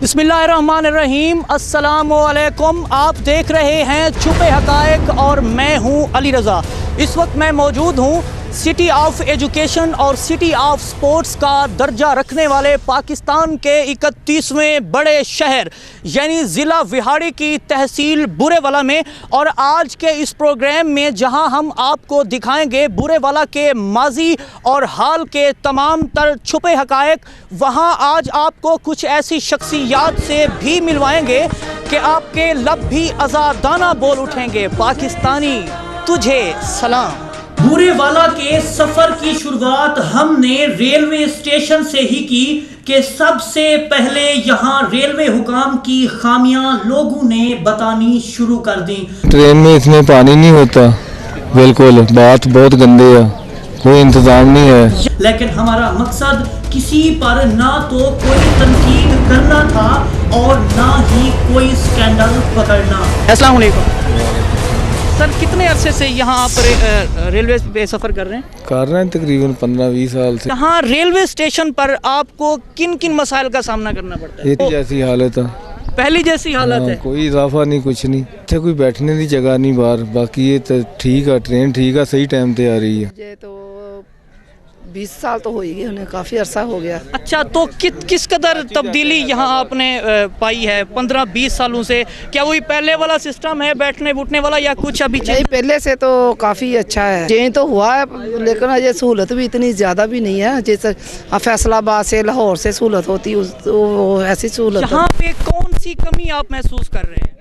बिस्मिल्लाहिर्रहमानिर्रहीम, अस्सलाम वालेकुम। आप देख रहे हैं छुपे हक़ाइक़ और मैं हूं अली रज़ा। इस वक्त मैं मौजूद हूं सिटी ऑफ एजुकेशन और सिटी ऑफ स्पोर्ट्स का दर्जा रखने वाले पाकिस्तान के 31वें बड़े शहर यानी ज़िला विहाड़ी की तहसील बुरेवाला में। और आज के इस प्रोग्राम में जहां हम आपको दिखाएंगे बुरेवाला के माजी और हाल के तमाम तर छुपे हक़ाइक़, वहां आज आपको कुछ ऐसी शख्सियात से भी मिलवाएंगे कि आपके लब भी आज़ादाना बोल उठेंगे। पाकिस्तानी तुझे सलाम। बुरेवाला के सफर की शुरुआत हमने रेलवे स्टेशन से ही की कि सबसे पहले यहाँ रेलवे हुकाम की खामियां लोगों ने बतानी शुरू कर दी। ट्रेन में इसमें पानी नहीं होता, बिल्कुल बात बहुत गंदे है, कोई इंतजाम नहीं है। लेकिन हमारा मकसद किसी पर ना तो कोई तनकीद करना था और ना ही कोई स्कैंडल पकड़ना। अस्सलाम वालेकुम सर, कितने अरसे से यहाँ आप रेलवे पे सफ़र कर रहे हैं? कर रहे हैं तकरीबन 15-20 साल से। यहाँ रेलवे स्टेशन पर आपको किन किन मसाइल का सामना करना पड़ता है? ये जैसी हालत है, पहली जैसी हालत है, कोई इजाफा नहीं, कुछ नहीं, इतने कोई बैठने की जगह नहीं बाहर। बाकी ये तो ठीक है, ट्रेन ठीक है, सही टाइम पे आ रही है। ये तो 20 साल तो हो ही गए, उन्हें काफ़ी अरसा हो गया। अच्छा, तो किस कदर तब्दीली यहाँ आपने पाई है 15-20 सालों से? क्या वही पहले वाला सिस्टम है बैठने बुटने वाला या कुछ अभी नहीं, पहले से तो काफ़ी अच्छा है, चेंज तो हुआ है, लेकिन ये सहूलत भी इतनी ज़्यादा भी नहीं है। जैसे फैसलाबाद से लाहौर से सहूलत होती वो ऐसी सहूलत। यहाँ पे कौन सी कमी आप महसूस कर रहे हैं?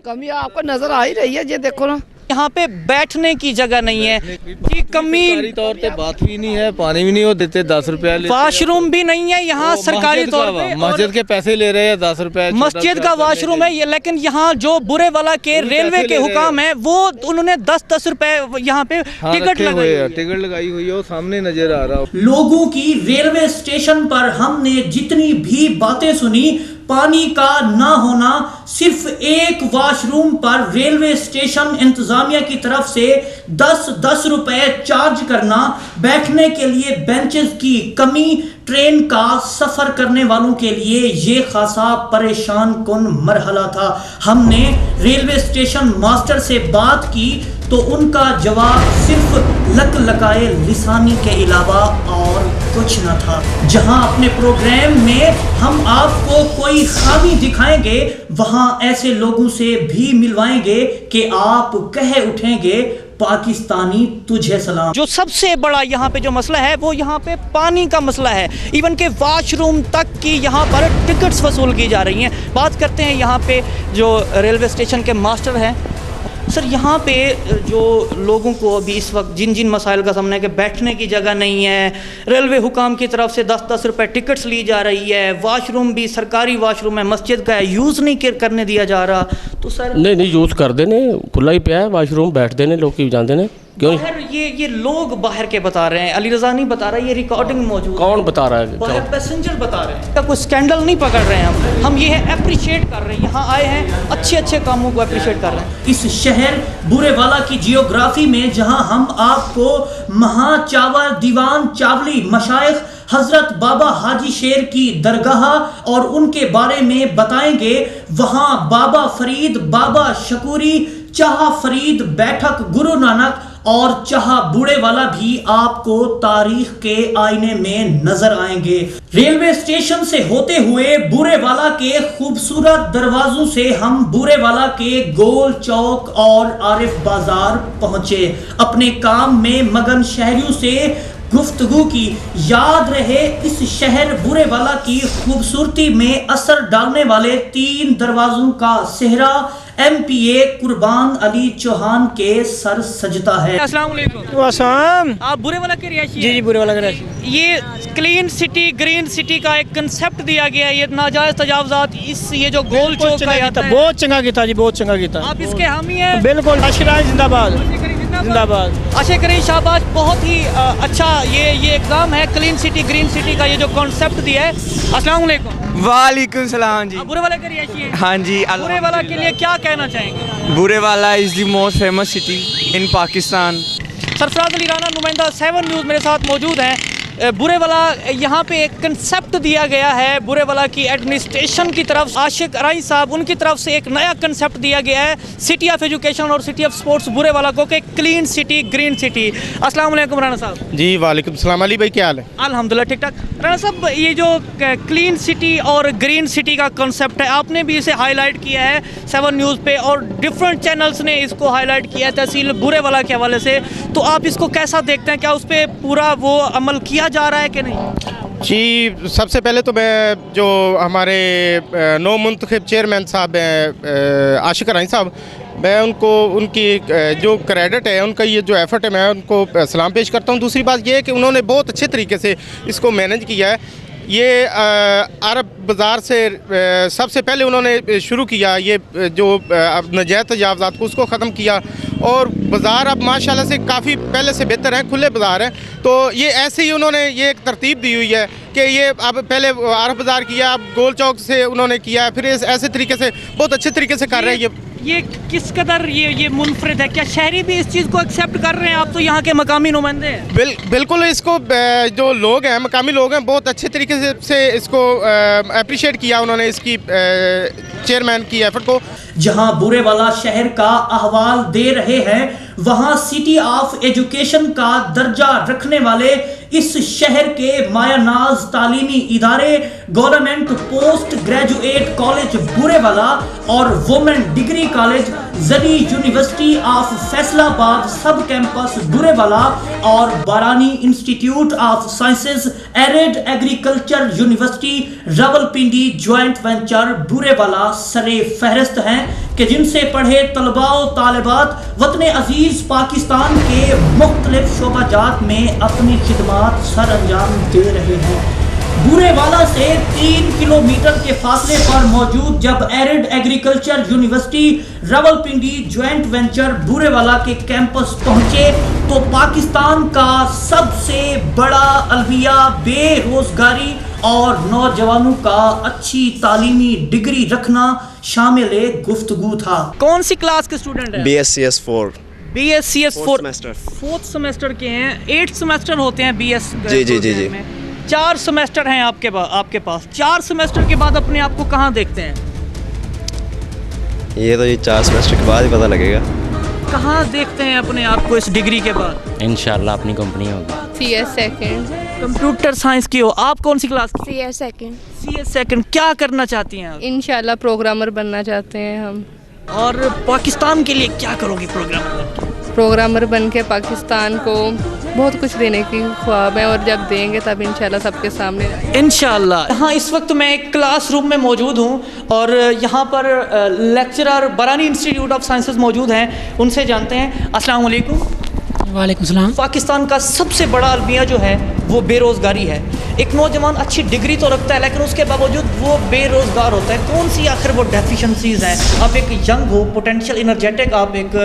कमी आपको नज़र आ ही रही है, ये देखो ना, यहाँ पे बैठने की जगह नहीं है जी। कमी तौर पे बात भी नहीं है, पानी भी नहीं हो देते, 10 रुपया, वाशरूम भी नहीं है यहाँ सरकारी तौर पे, मस्जिद के पैसे ले रहे हैं 10 रुपए, मस्जिद का वाशरूम है ये। लेकिन यहाँ जो बुरेवाला के रेलवे के हुकाम है वो उन्होंने 10-10 रुपए यहाँ पे टिकट लगाई हुई है, वो सामने नजर आ रहा है। लोगों की रेलवे स्टेशन पर हमने जितनी भी बातें सुनी, पानी का ना होना, सिर्फ एक वाशरूम पर रेलवे स्टेशन इंतजामिया की तरफ से 10-10 रुपए चार्ज करना, बैठने के लिए बेंचेस की कमी, ट्रेन का सफर करने वालों के लिए ये खासा परेशान कुन मरहला था। हमने रेलवे स्टेशन मास्टर से बात की तो उनका जवाब सिर्फ लक लकाए लिसानी के अलावा और कुछ न था। जहां अपने प्रोग्राम में हम आपको कोई खामी दिखाएंगे, वहां ऐसे लोगों से भी मिलवाएंगे कि आप कह उठेंगे पाकिस्तानी तुझे सलाम। जो सबसे बड़ा यहाँ पे जो मसला है वो यहाँ पे पानी का मसला है। इवन के वाशरूम तक की यहाँ पर टिकट्स वसूल की जा रही हैं। बात करते हैं यहाँ पे जो रेलवे स्टेशन के मास्टर हैं। सर, यहाँ पे जो लोगों को अभी इस वक्त जिन जिन मसाइल का सामना है कि बैठने की जगह नहीं है, रेलवे हुकाम की तरफ से 10-10 रुपए टिकट्स ली जा रही है, वाशरूम भी सरकारी वाशरूम है, मस्जिद का है, यूज़ नहीं करने दिया जा रहा, तो सर नहीं यूज़ कर देने, खुला ही पिया है वाशरूम, बैठ देने, लोग की जान देने। क्यों ये लोग बाहर के बता रहे हैं, अली रज़ा नहीं बता रहा, ये रिकॉर्डिंग मौजूद। कौन बता रहा है? बाहर पैसेंजर बता रहे हैं। कोई स्कैंडल नहीं पकड़ रहे हैं, हम ये है अप्रिशिएट कर रहे हैं, यहाँ आए हैं अच्छे कामों को अप्रिशिएट कर रहे हैं। इस शहर बुरेवाला की जियोग्राफी में जहाँ हम आपको महाचावर दीवान चावली मशाइख हजरत बाबा हाजी शेर की दरगाह और उनके बारे में बताएंगे, वहाँ बाबा फरीद, बाबा शकूरी, चाह फरीद बैठक गुरु नानक और चाह बुरेवाला भी आपको तारीख के आईने में नजर आएंगे। रेलवे स्टेशन से होते हुए बुरेवाला के खूबसूरत दरवाजों से हम बुरेवाला के गोल चौक और आरिफ बाजार पहुंचे। अपने काम में मगन शहरियों से गुफ्तगू की। याद रहे, इस शहर बुरेवाला की खूबसूरती में असर डालने वाले 3 दरवाजों का सेहरा MPA कुर्बान अली चौहान के सर सजता है। अस्सलाम वालेकुम। आप बुरेवाला के रिहायशी? जी बुरेवाला के रिहायशी। ये क्लीन सिटी ग्रीन सिटी का एक कंसेप्ट दिया गया है, ये नाजायज तजावजात इस ये जो गोल चौक का आता है, बहुत चंगा किया जी, बहुत चंगा किया। आप इसके हामी हैं? बिल्कुल, अशराज जिंदाबाद जिंदाबाद। आशे करीम शाहबाज, बहुत ही अच्छा ये इक़दाम है क्लीन सिटी ग्रीन सिटी का, ये जो कॉन्सेप्ट दिया है। अस्सलाम वालेकुम। वालेकुम सलाम जी। बुरेवाला के रिहायशी हैं? हाँ जी। बुरेवाला के लिए क्या कहना चाहेंगे? Burewala is the most famous city in Pakistan. Sarfaraz Ali Rana, नुमाइंदा 7 न्यूज़ मेरे साथ मौजूद हैं। برے والا یہاں پہ ایک کنسیپٹ دیا گیا ہے برے والا کی ایڈمنسٹریشن کی طرف. عاشق رائی صاحب ان کی طرف سے ایک نیا کنسیپٹ دیا گیا ہے سٹی آف ایجوکیشن اور سٹی آف سپورٹس برے والا کو کہ کلین سٹی گرین سٹی. السلام علیکم رانا صاحب. جی وعلیکم السلام. علی بھائی کیا حال ہے؟ الحمدللہ ٹھیک ٹھاک. رانا صاحب یہ جو کلین سٹی اور گرین سٹی کا کنسیپٹ ہے آپ نے بھی اسے ہائی لائٹ کیا ہے 7 نیوز پہ اور ڈفرینٹ چینلز نے اس کو ہائی لائٹ کیا ہے تحصیل برے والا کے حوالے سے, تو آپ اس کو کیسا دیکھتے ہیں؟ کیا اس پہ پورا وہ عمل کیا جا رہا ہے کہ نہیں؟ جی سب سے پہلے تو میں جو ہمارے نو منتخب چیئرمین صاحب ہیں عاشق رائی صاحب, میں ان کو ان کی جو کریڈٹ ہے ان کا یہ جو ایفرٹ ہے میں ان کو سلام پیش کرتا ہوں. دوسری بات یہ ہے کہ انہوں نے بہت اچھے طریقے سے اس کو مینیج کیا ہے. یہ عرب بازار سے سب سے پہلے انہوں نے شروع کیا یہ جو ناجائز تجاوزات کو اس کو ختم کیا, اور بازار اب ماشاءاللہ سے کافی پہلے سے بہتر ہیں, کھلے بازار ہیں. تو یہ ایسے ہی انہوں نے یہ ایک ترتیب دی ہوئی ہے کہ یہ اب پہلے عرب بازار کیا, اب گول چوک سے انہوں نے کیا, پھر ایسے طریقے سے بہت اچھے طریقے سے کر رہے ہیں. یہ کس قدر یہ منفرد ہے؟ کیا شہری بھی اس چیز کو ایکسیپٹ کر رہے ہیں؟ آپ تو یہاں کے مقامی نمائندے ہیں. بالکل اس کو جو لوگ ہیں مقامی لوگ ہیں بہت اچھے طریقے سے اس کو اپریشیٹ کیا انہوں نے اس کی چیئرمین کی ایفرٹ کو. جہاں برے والا شہر کا احوال دے رہے ہیں وہاں سٹی آف ایجوکیشن کا درجہ رکھنے والے اس شہر کے مایہ ناز تعلیمی ادارے government post graduate college Burewala اور وومن ڈگری کالج زری university of Faisalabad sub campus Burewala اور Barani institute of sciences arid agriculture university Rawalpindi joint venture Burewala سرے فہرست ہیں کہ جن سے پڑھے طلباء و طالبات وطن عزیز پاکستان کے مختلف شعبہ جات میں اپنی خدمات سر انجام دے رہے ہیں. برے والا سے 3 کلومیٹر کے فاصلے پر موجود جب arid agriculture university Rawalpindi joint venture Burewala کے کیمپس پہنچے تو پاکستان کا سب سے بڑا المیہ بے روزگاری اور نوجوانوں کا اچھی تعلیمی ڈگری رکھنا شامل گفتگو تھا. کون سی کلاس کے اسٹوڈنٹ ہیں؟ BScs 4. BScs 4 4th سمیسٹر کے ہیں. 8 سمیسٹر ہوتے ہیں BS جی. 4 سمیسٹر ہیں آپ کے پاس. 4 سمیسٹر کے بعد اپنے آپ کو کہاں دیکھتے ہیں؟ یہ تو 4 سمیسٹر کے بعد ہی پتہ لگے گا. کہاں دیکھتے ہیں اپنے آپ کو اس ڈگری کے بعد؟ انشاءاللہ اپنی کمپنی ہوگی. CS second. کمپیوٹر سائنس کی ہو. آپ کون سی کلاس کی؟ CS second. CS second. کیا کرنا چاہتی ہیں آپ؟ انشاءاللہ پروگرامر بننا چاہتے ہیں ہم. اور پاکستان کے لیے کیا کرو گی پروگرامر بن کے پاکستان کو بہت کچھ دینے کی خواب ہے, اور جب دیں گے تب انشاءاللہ سب کے سامنے انشاءاللہ. ہاں اس وقت میں ایک کلاس روم میں موجود ہوں اور یہاں پر لیکچرر بارانی انسٹیٹیوٹ آف سائنسز موجود ہیں, ان سے جانتے ہیں. السلام علیکم. وعلیکم السلام. پاکستان کا سب سے بڑا المیہ جو ہے وہ بے روزگاری ہے. ایک نوجوان اچھی ڈگری تو رکھتا ہے لیکن اس کے باوجود وہ بے روزگار ہوتا ہے. کون سی آخر وہ ڈیفیشنسیز ہیں؟ آپ ایک ینگ ہو, پوٹینشیل انرجیٹک, آپ ایک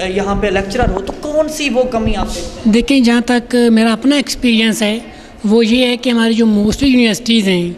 یہاں پہ لیکچرر ہو, تو کون سی وہ کمی آپ دیکھتے ہیں؟ دیکھیں جہاں تک میرا اپنا ایکسپیرینس ہے وہ یہ ہے کہ ہماری جو موسٹلی یونیورسٹیز ہیں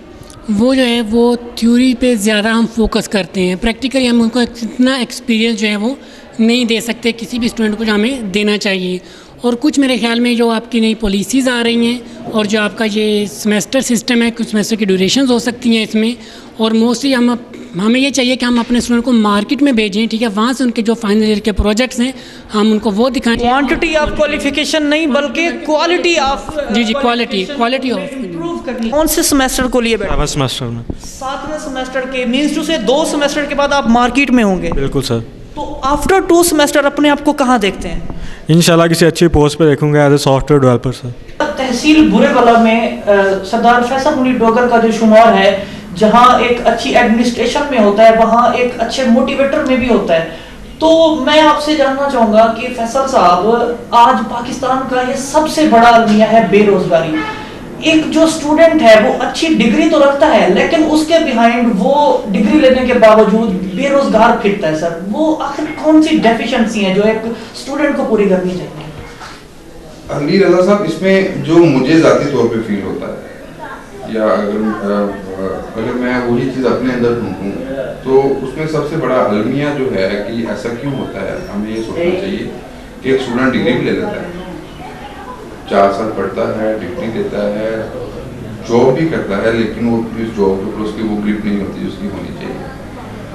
وہ جو ہے وہ تھیوری پہ زیادہ ہم فوکس کرتے ہیں. پریکٹیکلی ہم ان کو اتنا ایکسپیرینس جو ہے وہ نہیں دے سکتے کسی بھی اسٹوڈنٹ کو جو ہمیں دینا چاہیے. اور کچھ میرے خیال میں جو آپ کی نئی پالیسیز آ رہی ہیں اور جو آپ کا یہ سمیسٹر سسٹم ہے, کچھ سمیسٹر کی ڈیوریشنز ہو سکتی ہیں اس میں, اور موسٹلی ہمیں یہ چاہیے کہ ہم اپنے اسٹوڈنٹ کو مارکیٹ میں بھیجیں, ٹھیک ہے, وہاں سے ان کے جو فائنل ایئر کے پروجیکٹس ہیں ہم ان کو وہ دکھائیں. کوانٹٹی آف کوالیفیکیشن نہیں بلکہ کوالٹی آف جی کوالٹی آف امپروو کرنی. کون سے سمیسٹر کو لیے بیٹھے؟ 7 سمیسٹر میں. 7ویں سمیسٹر کے مینس ٹو سے 2 سمیسٹر کے بعد آپ مارکیٹ میں ہوں گے. بالکل سر. تو آفٹر 2 سمیسٹر اپنے آپ کو کہاں دیکھتے ہیں؟ انشاءاللہ کسی اچھی پوسٹ پہ دیکھوں گا as a software developer sir. تحصیل برے والا میں سردار فیصل منی ڈوگر کا جو شمار ہے, جہاں ایک اچھی ایڈمنسٹریشن میں ہوتا ہے وہاں ایک اچھے موٹیویٹر میں بھی ہوتا ہے. تو میں آپ سے جاننا چاہوں گا کہ فیصل صاحب, آج پاکستان کا یہ سب سے بڑا المیہ ہے بے روزگاری. ایک جو اسٹوڈنٹ ہے وہ اچھی ڈگری تو رکھتا ہے لیکن اس کے بیہائنڈ وہ ڈگری لینے کے باوجود بے روزگار پھرتا ہے. سر وہ آخر کون سی ڈیفیشنسی ہیں جو ایک اسٹوڈنٹ کو پوری کرنی چاہیے؟ علی رضا صاحب, اس میں جو مجھے ذاتی طور پہ فیل ہوتا ہے, یا اگر میں وہی چیز اپنے اندر ڈھونڈوں تو اس میں سب سے بڑا المیہ جو ہے کہ ایسا کیوں ہوتا ہے. ہمیں یہ سوچنا چاہیے کہ ایک اسٹوڈنٹ ڈگری بھی لے لیتا ہے 4 साल पढ़ता है, डिग्री देता है, जॉब भी करता है, लेकिन वो इस जॉब के ऊपर उसकी वो ग्रिप नहीं होती जो उसकी होनी चाहिए।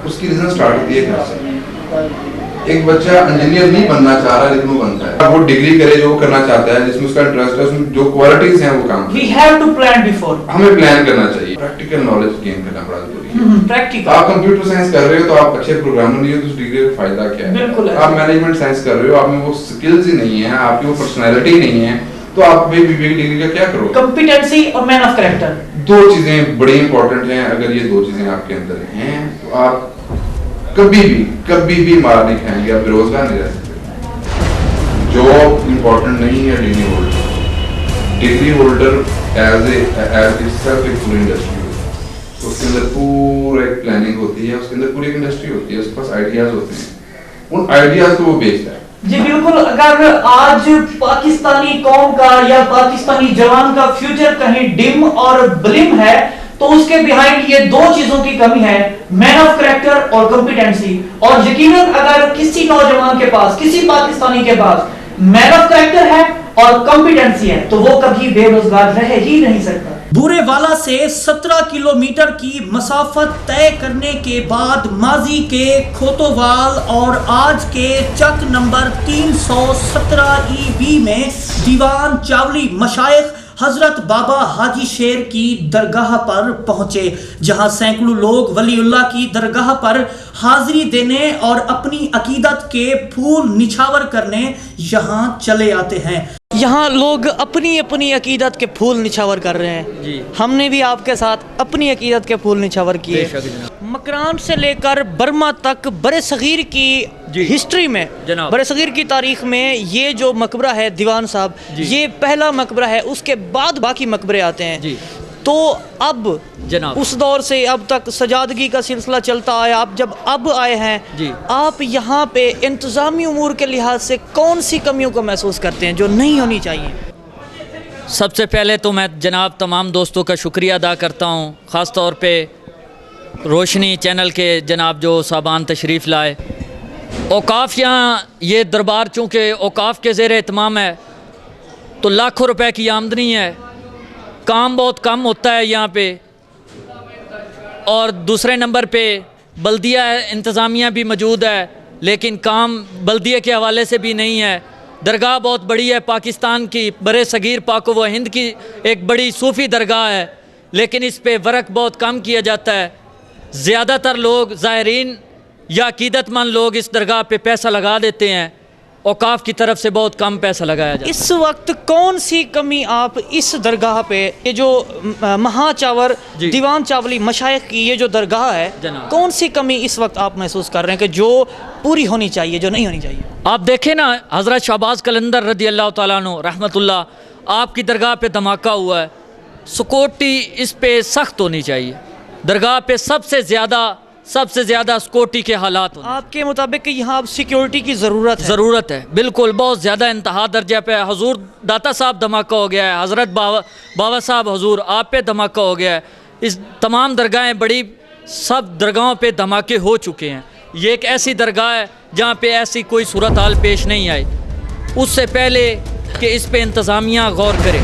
उसकी रीज़न स्टार्ट होती है घर से। एक बच्चा इंजीनियर नहीं बनना चाह रहा लेकिन वो बनता है, वो डिग्री करे जो वो करना चाहता है, जिसमें उसका इंटरेस्ट है, उसमें जो क्वालिटीज हैं वो काम। We have to plan before. हमें प्लान करना चाहिए, प्रैक्टिकल नॉलेज गेन करना बड़ा जरूरी है। प्रैक्टिकल। आप कंप्यूटर साइंस कर रहे हो तो आप अच्छे प्रोग्रामर नहीं हो तो उस डिग्री का फायदा क्या है? बिल्कुल। आप मैनेजमेंट साइंस कर रहे हो, आप में वो स्किल्स ही नहीं है, आपकी वो पर्सनैलिटी नहीं है, तो आप बीबीए की डिग्री का क्या करोगे? कंपिटेंसी और मैन ऑफ कैरेक्टर, 2 चीजें बड़ी इंपॉर्टेंट हैं। अगर ये 2 चीजें आपके अंदर हैं तो आप कभी भी मार नहीं खाएंगे, आप बेरोजगार नहीं रह सकते। जॉब इंपॉर्टेंट नहीं है degree holder. Degree holder as itself एक पूरी इंडस्ट्री होती है, उसके अंदर पूरा एक प्लानिंग होती है, उसके अंदर पूरी एक इंडस्ट्री होती है, उसके पास आइडियाज होते हैं, उन आइडियाज को वो बेचता है। जी बिल्कुल। अगर आज पाकिस्तानी कौम का या पाकिस्तानी जवान का फ्यूचर कहीं डिम और ब्लिम है तो उसके बिहाइंड ये 2 चीजों की कमी है, मैन ऑफ कैरेक्टर और कॉम्पिटेंसी। और यकीनन अगर किसी नौजवान के पास, किसी पाकिस्तानी के पास मैन ऑफ कैरेक्टर है और कॉम्पिटेंसी है तो वो कभी बेरोजगार रह ही नहीं सकता। बुरेवाला से 17 किलोमीटर की मसाफत तय करने के बाद माजी के खोतोवाल और आज के चक नंबर 317 EB में दीवान चावली मशाइख हजरत बाबा हाजी शेर की दरगाह पर पहुंचे, जहां सैकड़ों लोग वलीउल्लाह की दरगाह पर हाजिरी देने और अपनी अकीदत के फूल निछावर करने यहां चले आते हैं। यहाँ लोग अपनी अपनी अकीदत के फूल निछावर कर रहे हैं जी। हमने भी आपके साथ अपनी अकीदत के फूल निछावर किए। मकरान से लेकर बर्मा तक बड़े सगीर की हिस्ट्री में, बड़े सगीर की तारीख में ये जो मकबरा है दीवान साहब, ये पहला मकबरा है, उसके बाद बाकी मकबरे आते हैं जी। तो अब जनाब उस दौर से अब तक सजादगी का सिलसिला चलता आया। आप जब अब आए हैं जी, आप यहाँ पे इंतज़ामी उमूर के लिहाज से कौन सी कमियों को महसूस करते हैं जो नहीं होनी चाहिए? सबसे पहले तो मैं जनाब तमाम दोस्तों का शुक्रिया अदा करता हूँ, ख़ास तौर पे रोशनी चैनल के जनाब जो साहबान तशरीफ़ लाए। औकाफ़ यहाँ ये दरबार चूँकि औकाफ़ के ज़ेर एहतमाम है तो लाखों रुपए की आमदनी है, काम बहुत कम होता है यहाँ पे, और दूसरे नंबर पे बल्दिया इंतज़ामिया भी मौजूद है लेकिन काम बल्दिया के हवाले से भी नहीं है। दरगाह बहुत बड़ी है, पाकिस्तान की बरे सगीर पाको व हिंद की एक बड़ी सूफ़ी दरगाह है, लेकिन इस पे वर्क बहुत कम किया जाता है। ज़्यादातर लोग ज़ायरीन या अकीदतमंद लोग इस दरगाह पे पैसा लगा देते हैं, औकाफ की तरफ से बहुत कम पैसा लगाया जाता है। इस वक्त कौन सी कमी आप इस दरगाह पे, ये जो महाचावर दीवान चावली मशाइख की ये जो दरगाह है, कौन सी कमी इस वक्त आप महसूस कर रहे हैं कि जो पूरी होनी चाहिए, जो नहीं होनी चाहिए? आप देखें ना, हज़रत शहबाज कलंदर रदी अल्लाह तआला अन्हु रहमतुल्लाह, आपकी दरगाह पे धमाका हुआ है, सिक्योरिटी इस पे सख्त होनी चाहिए। दरगाह पे सबसे ज़्यादा सिक्योरिटी के हालात। आपके मुताबिक कि यहाँ अब सिक्योरिटी की ज़रूरत है, बिल्कुल बहुत ज़्यादा इंतहा दर्जा पे। हजूर दाता साहब धमाका हो गया है, हज़रत बाबा साहब हजूर आप पे धमाका हो गया है, इस तमाम दरगाहें बड़ी, सब दरगाहों पे धमाके हो चुके हैं। ये एक ऐसी दरगाह है जहाँ पे ऐसी कोई सूरत हाल पेश नहीं आई। उससे पहले कि इस पे इंतज़ामिया गौर करे।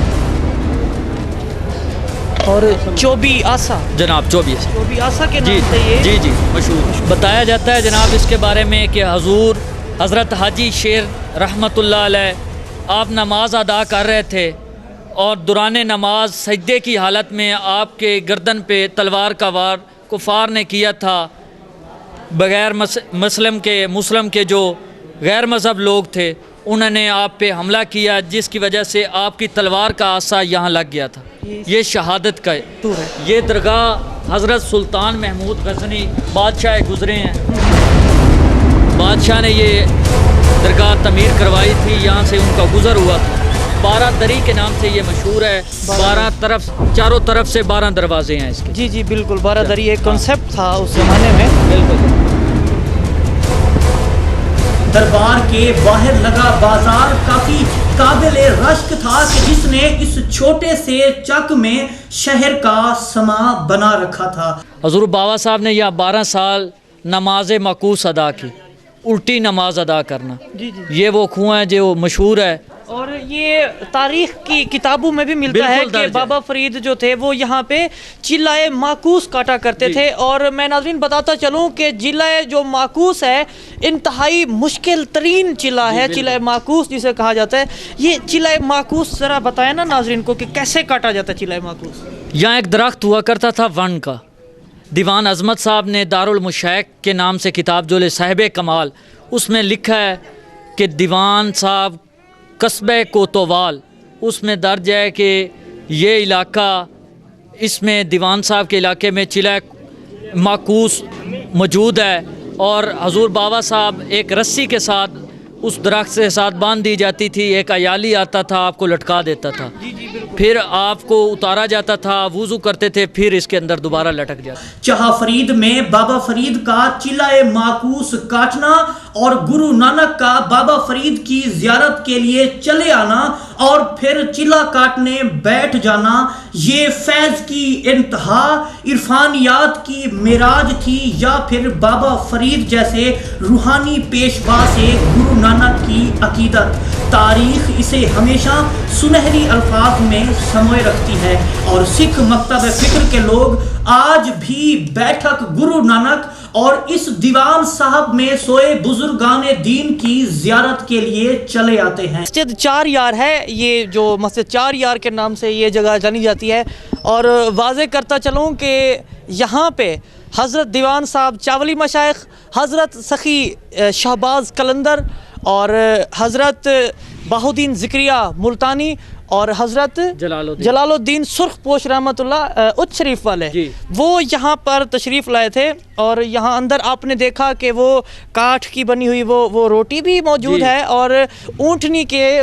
और चौबी आसा जनाब, चौबी आसा के नाम से ये जी मशहूर बताया जाता है जनाब इसके बारे में कि हजूर हज़रत हाजी शेर रहमतुल्लाह अलैह आप नमाज अदा कर रहे थे और दौरान नमाज सजदे की हालत में आपके गर्दन पे तलवार का वार कुफार ने किया था। बग़ैर मुस्लिम के जो गैर मज़हब लोग थे उन्होंने आप पे हमला किया, जिसकी वजह से आपकी तलवार का आसा यहाँ लग गया था। ये शहादत का है। ये दरगाह हज़रत सुल्तान महमूद गज़नी बादशाह गुज़रे हैं, बादशाह ने ये दरगाह तमीर करवाई थी, यहाँ से उनका गुज़र हुआ था। 12 दरी के नाम से ये मशहूर है। 12 तरफ, चारों तरफ से 12 दरवाजे हैं इसके। जी बिल्कुल, 12 दरी एक कॉन्सेप्ट था उस ज़माने में। बिल्कुल। दरबार के बाहर लगा बाजार काफी काबिले रश्क था कि जिसने इस छोटे से चक में शहर का समा बना रखा था। हजूर बाबा साहब ने यहाँ 12 साल नमाज मकूस अदा की, उल्टी नमाज अदा करना। ये वो कुआं है जो मशहूर है اور یہ تاریخ کی کتابوں میں بھی ملتا ہے کہ بابا فرید جو تھے وہ یہاں پہ چلائے ماکوس کاٹا کرتے تھے. اور میں ناظرین بتاتا چلوں کہ چلائے جو ماکوس ہے انتہائی مشکل ترین چلا ہے, چلائے ماکوس جسے کہا جاتا ہے. یہ چلائے ماکوس ذرا بتائیں نا ناظرین کو کہ کیسے کاٹا جاتا ہے چلائے ماکوس. یہاں ایک درخت ہوا کرتا تھا ون کا. دیوان عظمت صاحب نے دارالمشائق کے نام سے کتاب جو صاحب کمال, اس میں لکھا ہے کہ دیوان صاحب قصبہ کوتوال, اس میں درج ہے کہ یہ علاقہ, اس میں دیوان صاحب کے علاقے میں چلائے ماکوس موجود ہے. اور حضور بابا صاحب ایک رسی کے ساتھ اس درخت سے ساتھ باندھ دی جاتی تھی, ایک عیالی آتا تھا آپ کو لٹکا دیتا تھا, پھر آپ کو اتارا جاتا تھا, وضو کرتے تھے, پھر اس کے اندر دوبارہ لٹک جاتا. چہا فرید میں بابا فرید کا چلائے ماکوس کاٹنا اور گرو نانک کا بابا فرید کی زیارت کے لیے چلے آنا اور پھر چلا کاٹنے بیٹھ جانا, یہ فیض کی انتہا, عرفانیات کی معراج تھی یا پھر بابا فرید جیسے روحانی پیشوا سے گرو نانک کی عقیدت. تاریخ اسے ہمیشہ سنہری الفاظ میں سموئے رکھتی ہے اور سکھ مکتب فکر کے لوگ آج بھی بیٹھک گرو نانک اور اس دیوان صاحب میں سوئے بزرگان دین کی زیارت کے لیے چلے آتے ہیں. مسجد چار یار ہے, یہ جو مسجد چار یار کے نام سے یہ جگہ جانی جاتی ہے. اور واضح کرتا چلوں کہ یہاں پہ حضرت دیوان صاحب چاولی مشائخ, حضرت سخی شہباز قلندر اور حضرت بہاؤالدین ذکریہ ملتانی اور حضرت جلال الدین سرخ پوش رحمۃ اللہ اچ شریف والے, وہ یہاں پر تشریف لائے تھے. اور یہاں اندر آپ نے دیکھا کہ وہ کاٹھ کی بنی ہوئی وہ روٹی بھی موجود ہے اور اونٹنی کے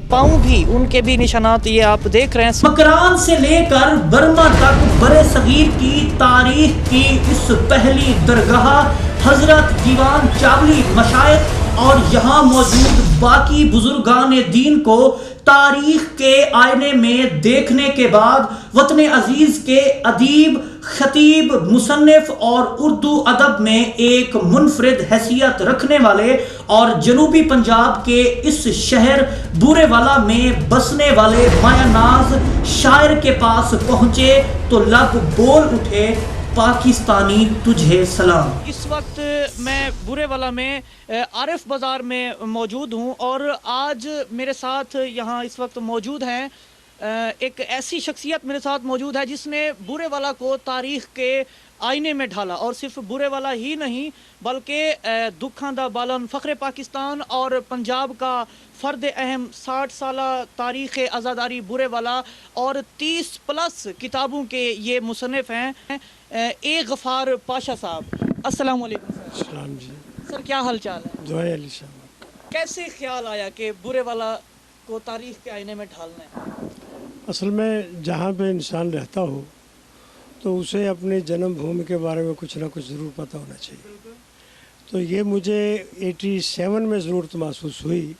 پاؤں بھی, ان کے بھی نشانات یہ آپ دیکھ رہے ہیں. مکران سے لے کر برما تک برے صغیر کی تاریخ کی اس پہلی درگاہ حضرت دیوان چاولی مشائخ اور یہاں موجود باقی بزرگان دین کو تاریخ کے آئینے میں دیکھنے کے بعد وطن عزیز کے ادیب, خطیب, مصنف اور اردو ادب میں ایک منفرد حیثیت رکھنے والے اور جنوبی پنجاب کے اس شہر بورے والا میں بسنے والے مایا ناز شاعر کے پاس پہنچے تو لب بول اٹھے, پاکستانی تجھے سلام. اس وقت میں بورے والا میں عارف بازار میں موجود ہوں اور آج میرے ساتھ یہاں اس وقت موجود ہیں ایک ایسی شخصیت میرے ساتھ موجود ہے جس نے بورے والا کو تاریخ کے آئینے میں ڈھالا. اور صرف بورے والا ہی نہیں بلکہ دکھاں دا بالن فخر پاکستان اور پنجاب کا فرد اہم 60 سالہ تاریخ آزاداری بورے والا اور 30+ کتابوں کے یہ مصنف ہیں. اے غفار پاشا صاحب, السلام علیکم. السلام جی. سر کیا حال چال ہے؟ دعائیں علی صاحب. کیسے خیال آیا کہ بورے والا کو تاریخ کے آئینے میں ڈھالنا ہے؟ اصل میں جہاں پہ انسان رہتا ہو تو اسے اپنے جنم بھومی کے بارے میں کچھ نہ کچھ ضرور پتہ ہونا چاہیے. تو یہ مجھے 87 میں ضرورت محسوس ہوئی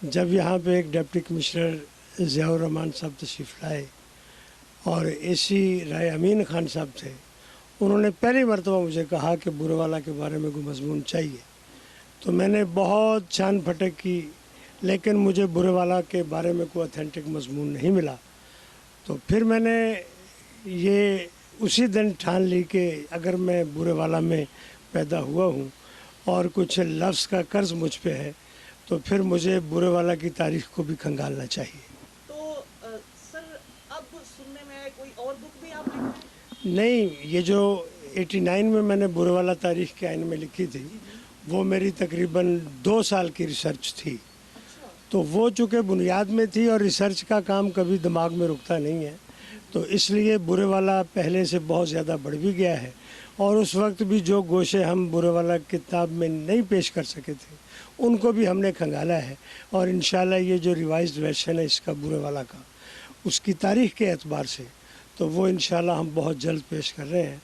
جب یہاں پہ ایک ڈپٹی کمشنر ضیاء الرحمان صاحب تشریف لائے اور اے سی رائے امین خان صاحب تھے. انہوں نے پہلی مرتبہ مجھے کہا کہ بورے والا کے بارے میں کوئی مضمون چاہیے. تو میں نے بہت چھان پھٹک کی لیکن مجھے بورے والا کے بارے میں کوئی اتھینٹک مضمون نہیں ملا. تو پھر میں نے یہ اسی دن ٹھان لی کہ اگر میں بورے والا میں پیدا ہوا ہوں اور کچھ لفظ کا قرض مجھ پہ ہے تو پھر مجھے بورے والا کی تاریخ کو بھی کھنگالنا چاہیے. تو سر اب سننے میں کوئی اور بک بھی آپ لکھ رہے ہیں؟ نہیں, یہ جو 89 میں نے بورے والا تاریخ کے آئینے میں لکھی تھی وہ میری تقریباً 2 سال کی ریسرچ تھی. تو وہ چونکہ بنیاد میں تھی اور ریسرچ کا کام کبھی دماغ میں رکتا نہیں ہے تو اس لیے بورے والا پہلے سے بہت زیادہ بڑھ بھی گیا ہے. اور اس وقت بھی جو گوشے ہم بورے والا کتاب میں نہیں پیش کر سکے تھے ان کو بھی ہم نے کھنگالا ہے. اور انشاءاللہ یہ جو ریوائزڈ ورشن ہے اس کا بورے والا کا اس کی تاریخ کے اعتبار سے تو وہ انشاءاللہ ہم بہت جلد پیش کر رہے ہیں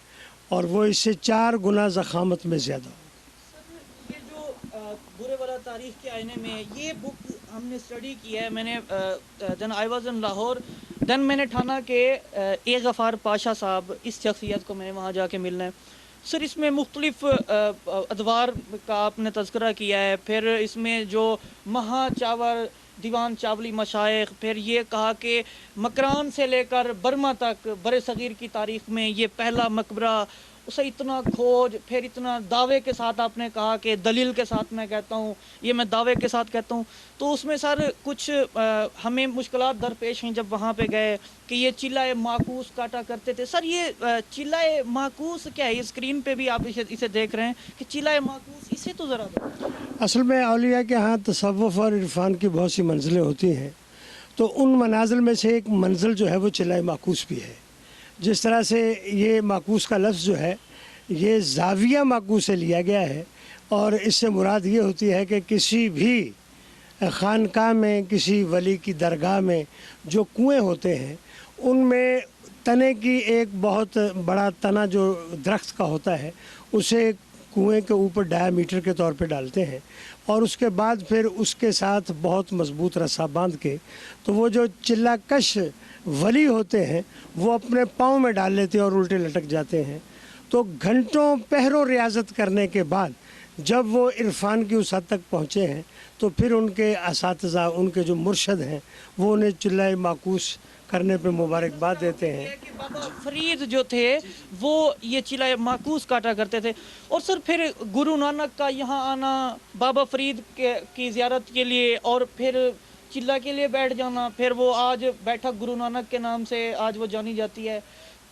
اور وہ اس سے 4 گنا ضخامت میں زیادہ ہو. سر یہ جو بورے والا تاریخ کے آئینے میں یہ بک ہم نے اسٹڈی کی ہے. میں نے دین آئی واز ان لاہور, دین میں نے ٹھانا کہ اے غفار پاشا صاحب اس شخصیت کو میں نے وہاں جا کے ملنا ہے. سر اس میں مختلف ادوار کا آپ نے تذکرہ کیا ہے, پھر اس میں جو مہا چاور दीवान चावली मशाइख, फिर ये कहा कि मकरान से लेकर बर्मा तक बर सग़ीर की तारीख़ में ये पहला मकबरा, उसे इतना खोज, फिर इतना दावे के साथ आपने कहा कि दलील के साथ मैं कहता हूँ, ये मैं दावे के साथ कहता हूँ, तो उसमें सर कुछ हमें मुश्किलात दरपेश हैं जब वहाँ पे गए कि ये चिल्लाए माकूस काटा करते थे। सर ये चिल्लाए माकूस क्या है? ये स्क्रीन पे भी आप इसे देख रहे हैं कि चिल्लाए माकूस, इसे तो ज़रा दो। असल में औलिया के यहाँ तसव्वुफ़ और इरफान की बहुत सी मंजिलें होती हैं, तो उन मनाजिल में से एक मंजिल जो है वो चिल्लाए माकूस भी है। जिस तरह से ये माकूस का लफ्ज़ जो है ये ज़ाविया माकूस से लिया गया है, और इससे मुराद ये होती है कि किसी भी खानका में, किसी वली की दरगाह में जो कुएं होते हैं उनमें तने की एक बहुत बड़ा तना जो दरख्त का होता है उसे कुएं के ऊपर डायामीटर के तौर पे डालते हैं, और उसके बाद फिर उसके साथ बहुत मजबूत रस्सा बांध के, तो वो जो चिल्लाकश वली होते हैं वो अपने पाँव में डाल लेते हैं और उल्टे लटक जाते हैं। तो घंटों पहरों रियाजत करने के बाद जब वो इरफान की उस हद तक पहुँचे हैं तो फिर उनके असातिज़ा, उनके जो मुर्शद हैं वो उन्हें चिल्लाए माकूस करने पे मुबारकबाद देते हैं। बाबा फरीद जो थे वो ये चिल्लाए माकूस काटा करते थे। और सर फिर गुरु नानक का यहाँ आना, बाबा फरीद की ज़ियारत के लिए, और फिर चिल्ला के लिए बैठ जाना, फिर वो आज बैठक गुरु नानक के नाम से आज वो जानी जाती है।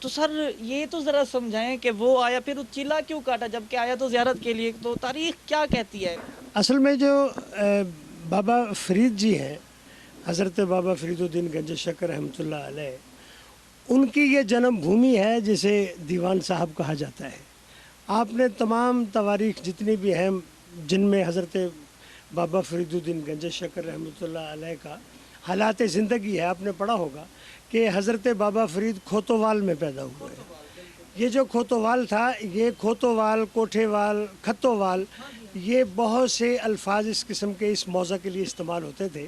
तो सर ये तो ज़रा समझाएं कि वो आया फिर वो चिल्ला क्यों काटा, जबकि आया तो ज़ियारत के लिए, तो तारीख़ क्या कहती है? असल में जो बाबा फरीद जी हैं, हज़रत बाबा फरीदुद्दीन गंज शकर रहमतुल्लाह अलैह, उनकी ये जन्म भूमि है जिसे दीवान साहब कहा जाता है। आपने तमाम तवारीख़ जितनी भी हैं जिनमें हज़रत बाबा फरीदुद्दीन गंज शकर रहमतुल्लाह अलैह का हालात ज़िंदगी है, आपने पढ़ा होगा कि हज़रत बाबा फरीद खोतोवाल में पैदा हुए हैं। ये जो खोतोवाल था, ये खोतोवाल, कोठेवाल, खत्तोवाल, ये बहुत से अल्फाज इस किस्म के इस मौज़ा के लिए इस्तेमाल होते थे।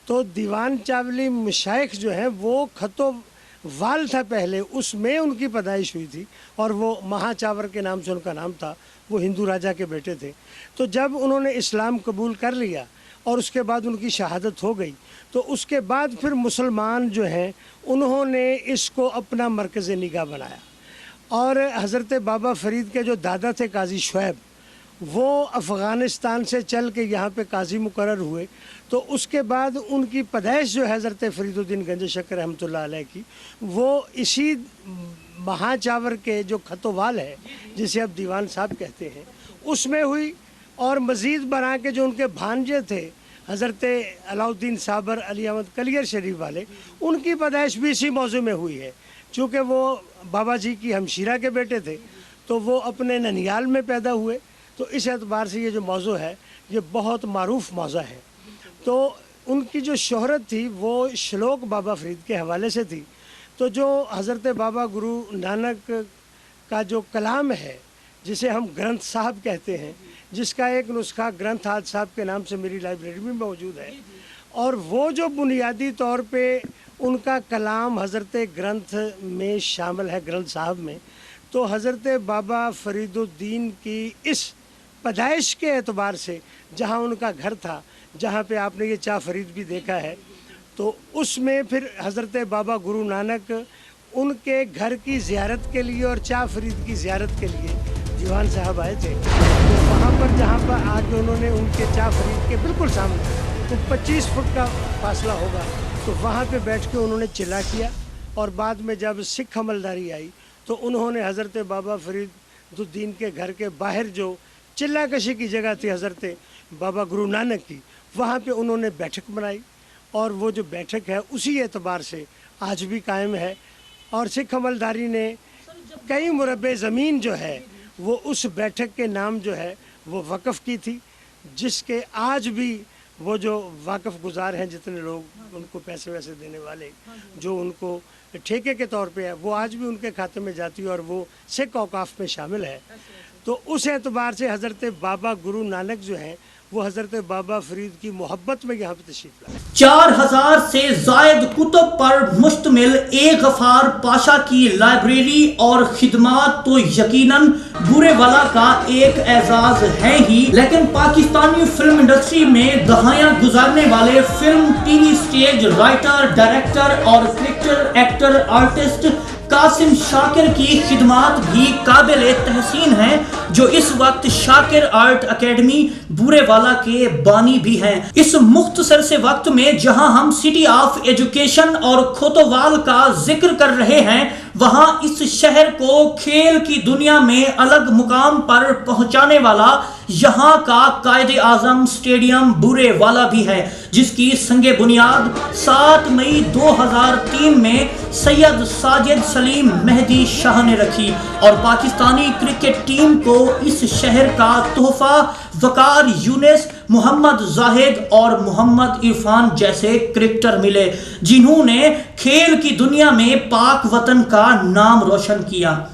तो दीवान चावली मशाइख जो हैं वो खत्तोवाल था पहले, उसमें उनकी पैदाइश हुई थी, और वो महाचावर के नाम से उनका नाम था, वो हिंदू राजा के बेटे थे। तो जब उन्होंने इस्लाम कबूल कर लिया और उसके बाद उनकी शहादत हो गई, तो उसके बाद फिर मुसलमान जो हैं उन्होंने इसको अपना मरकज़ निगाह बनाया। और हज़रत बाबा फरीद के जो दादा थे काजी शुएब, वो अफ़ग़ानिस्तान से चल के यहाँ पे काजी मुकर्रर हुए। तो उसके बाद उनकी पैदाइश जो है हज़रत फरीदुद्दीन गंज शकर रहमतुल्लाह अलैह की, वो इसी महाचावर के जो खतोवाल है जिसे अब दीवान साहब कहते हैं उसमें हुई। और मज़ीद बना के जो उनके भांजे थे हज़रत अलाउद्दीन साबर अली अहमद कलियर शरीफ वाले, उनकी पैदाइश भी इसी मौजू में हुई है। चूँकि वो बाबा जी की हमशीरा के बेटे थे तो वो अपने ननियाल में पैदा हुए, तो इस एतबार से ये जो मौजू है ये बहुत मारूफ मौज़ा है। तो उनकी जो शोहरत थी वो श्लोक बाबा फरीद के हवाले से थी। तो जो हज़रत बाबा गुरु नानक का जो कलाम है जिसे हम ग्रंथ साहब कहते हैं, जिसका एक नुस्खा ग्रंथ आज साहब के नाम से मेरी लाइब्रेरी में मौजूद है, और वो जो बुनियादी तौर पे उनका कलाम हज़रत ग्रंथ में शामिल है, ग्रंथ साहब में, तो हज़रत बाबा फरीदुद्दीन की इस पैदाइश के एतबार से जहाँ उनका घर था, जहाँ पे आपने ये चा फरीद भी देखा है, तो उसमें फिर हज़रत बाबा गुरु नानक उनके घर की ज़ियारत के लिए और चा फरीद की ज़ियारत के लिए दीवान साहब आए थे। तो वहाँ पर जहाँ पर आके उन्होंने उनके चा फरीद के बिल्कुल सामने, तो 25 फुट का फासला होगा, तो वहाँ पे बैठ के उन्होंने चिल्ला किया। और बाद में जब सिख हमलदारी आई तो उन्होंने हज़रत बाबा फरीदुद्दीन के घर के बाहर जो चिल्ला कशी की जगह थी हज़रत बाबा गुरु नानक की, वहाँ पे उन्होंने बैठक बनाई, और वो जो बैठक है उसी एतबार से आज भी कायम है। और सिख हमलदारी ने कई मुरब्बे ज़मीन जो है वो उस बैठक के नाम जो है वो वक़फ़ की थी, जिसके आज भी वो जो वाकफ़ गुजार हैं, जितने लोग उनको पैसे वैसे देने वाले जो उनको ठेके के तौर पे है, वो आज भी उनके खाते में जाती है और वो सिख औकाफ में शामिल है। तो उस एतबार से हज़रत बाबा गुरु नानक जो हैं वो हज़रत बाबा फरीद की मोहब्बत में यहाँ पे तशरीफ़ लाए। 4000 से जायद कुतुब पर मुश्तमिल ए गफार पाशा की लाइब्रेरी और खिदमात तो यकीनन बुरेवाला का एक एजाज है ही, लेकिन पाकिस्तानी फिल्म इंडस्ट्री में दहाइयां गुजारने वाले film, TV, stage writer, director और cricketer, actor, artist Qasim Shakir की खिदमात भी काबिल तहसीन हैं, जो इस वक्त शाकिर आर्ट एकेडमी बुरेवाला के बानी भी हैं। इस मुख्तसर से वक्त में जहां हम सिटी ऑफ एजुकेशन और खोतवाल का जिक्र कर रहे हैं, वहां इस शहर को खेल की दुनिया में अलग मुकाम पर पहुंचाने वाला यहाँ का कायदे आजम स्टेडियम बुरेवाला भी है, जिसकी संगे बुनियाद 7 मई 2003 में सैयद साजिद सलीम मेहदी शाह ने रखी और पाकिस्तानी क्रिकेट टीम को इस शहर का तोहफा वकार यूनिस, मोहम्मद जाहिद और मोहम्मद इरफान जैसे क्रिकेटर मिले, जिन्होंने खेल की दुनिया में पाक वतन का नाम रोशन किया।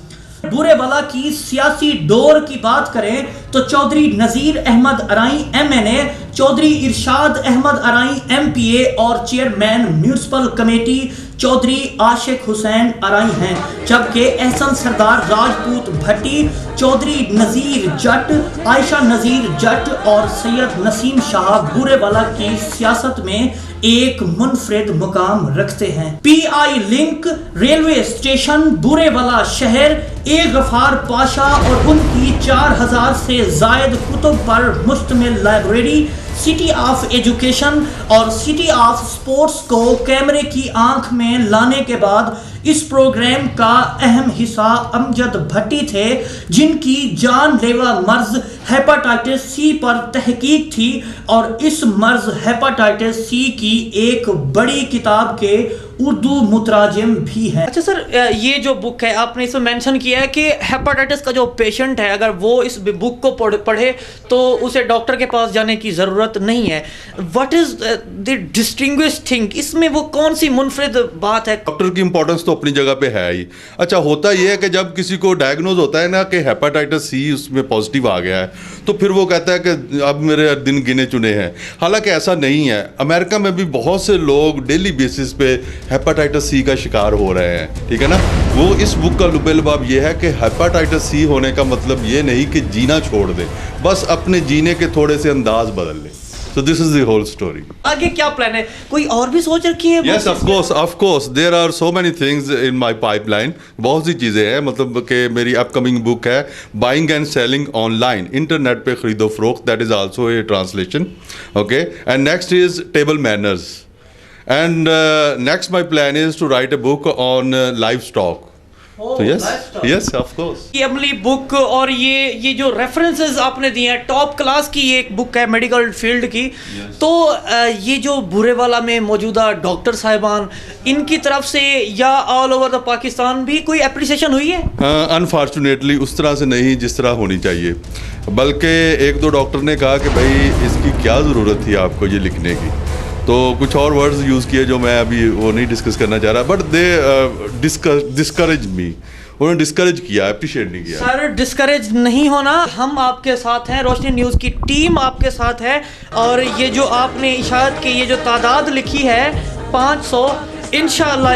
बुरेवाला की सियासी डोर की बात करें तो चौधरी नज़ीर अहमद अराई MNA, चौधरी इरशाद अहमद अराई MPA और चेयरमैन म्यूनिसिपल कमेटी चौधरी आशिक हुसैन अराई हैं, जबकि एहसन सरदार राजपूत भट्टी, चौधरी नज़ीर जट, आयशा नज़ीर जट और सैयद नसीम शाह बुरेवाला की सियासत में एक मुनफरिद मुकाम रखते हैं। PI link, railway station, Burewala शहर, ए गफार पाशा और उनकी 4000 से जायद कुतुब पर मुश्तमिल लाइब्रेरी, सिटी ऑफ एजुकेशन और सिटी ऑफ स्पोर्ट्स को कैमरे की आंख में लाने के बाद इस प्रोग्राम का अहम हिस्सा अमजद भट्टी थे, जिनकी जानलेवा मर्ज हेपाटाइटिस सी पर तहकीक थी और इस मर्ज हेपाटाइटिस सी की एक बड़ी किताब के उर्दू मुतराजिम भी है। अच्छा सर, ये जो बुक है आपने इसमें मेंशन किया है कि हेपाटाइटिस का जो पेशेंट है, अगर वो इस बुक को पढ़े तो उसे डॉक्टर के पास जाने की ज़रूरत नहीं है। What is the distinguished thing, इसमें वो कौन सी मुनफरिद बात है? डॉक्टर की इंपॉर्टेंस तो अपनी जगह पे है ही। अच्छा, होता ये है कि जब किसी को डायग्नोज होता है ना कि हेपाटाइटिस सी उसमें पॉजिटिव आ गया है, तो फिर वो कहता है कि अब मेरे दिन गिने चुने हैं। हालांकि ऐसा नहीं है। अमेरिका में भी बहुत से लोग डेली बेसिस पे हेपाटाइटिस सी का शिकार हो रहे हैं, ठीक है ना। वो इस बुक का लुबेलबाब ये है कि हेपाटाइटिस सी होने का मतलब ये नहीं कि जीना छोड़ दे, बस अपने जीने के थोड़े से अंदाज बदल ले। So this is the whole story. आगे क्या प्लान है? कोई और भी सोच रखी है? Yes, of course. There are so many things in my pipeline. बहुत सी चीज़ें हैं, मतलब कि मेरी अपकमिंग बुक है buying and selling online, internet पे खरीदो फरोख्त, that is also a translation, okay. And next is table manners, and next my plan is to write a book on livestock. तो यस ऑफ कोर्स, ये अमली book और ये जो references आपने दिए हैं, टॉप क्लास की ये एक बुक है मेडिकल फील्ड की। तो ये जो बुरेवाला में मौजूदा डॉक्टर साहिबान, इनकी तरफ से या ऑल ओवर द पाकिस्तान भी कोई एप्रिसिएशन हुई है? अनफॉर्चुनेटली उस तरह से नहीं जिस तरह होनी चाहिए, बल्कि एक दो डॉक्टर ने कहा कि भाई इसकी क्या ज़रूरत थी आपको ये लिखने की, तो कुछ और वर्ड्स यूज़ किए जो मैं अभी वो नहीं डिस्कस करना चाह रहा, बट दे डिस्करेज मी, उन्होंने डिस्करेज किया, अप्रिशिएट नहीं किया। सर, डिस्करेज नहीं होना, हम आपके साथ हैं, रोशनी न्यूज़ की टीम आपके साथ है। और ये जो आपने इशाअत की ये जो तादाद लिखी है 500, इंशाअल्लाह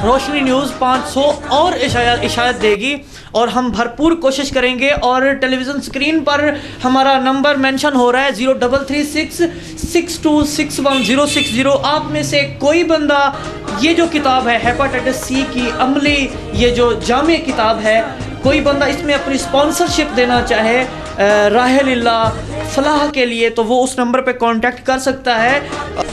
रोशनी न्यूज़ 500 और इशाअत देगी और हम भरपूर कोशिश करेंगे। और टेलीविज़न स्क्रीन पर हमारा नंबर मेंशन हो रहा है 0336626160। आप में से कोई बंदा ये जो किताब है हेपाटाइटिस सी की अमली, ये जो जामे किताब है, कोई बंदा इसमें अपनी स्पॉन्सरशिप देना चाहे राहिल्लाह फलाह के लिए, तो वो उस नंबर पे कांटेक्ट कर सकता है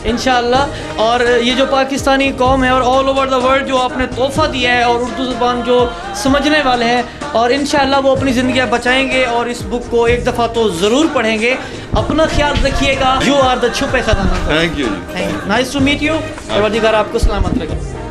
इंशाअल्लाह। और ये जो पाकिस्तानी कौम है और ऑल ओवर द वर्ल्ड जो आपने तोहफ़ा दिया है और उर्दू ज़ुबान जो समझने वाले हैं, और इंशाअल्लाह वो अपनी ज़िंदगियाँ बचाएंगे और इस बुक को एक दफ़ा तो ज़रूर पढ़ेंगे। अपना ख्याल रखिएगा। यू आर द छुपे खजाना। Thank you, nice to meet you. परवरदिगार आपको सलामत रखे।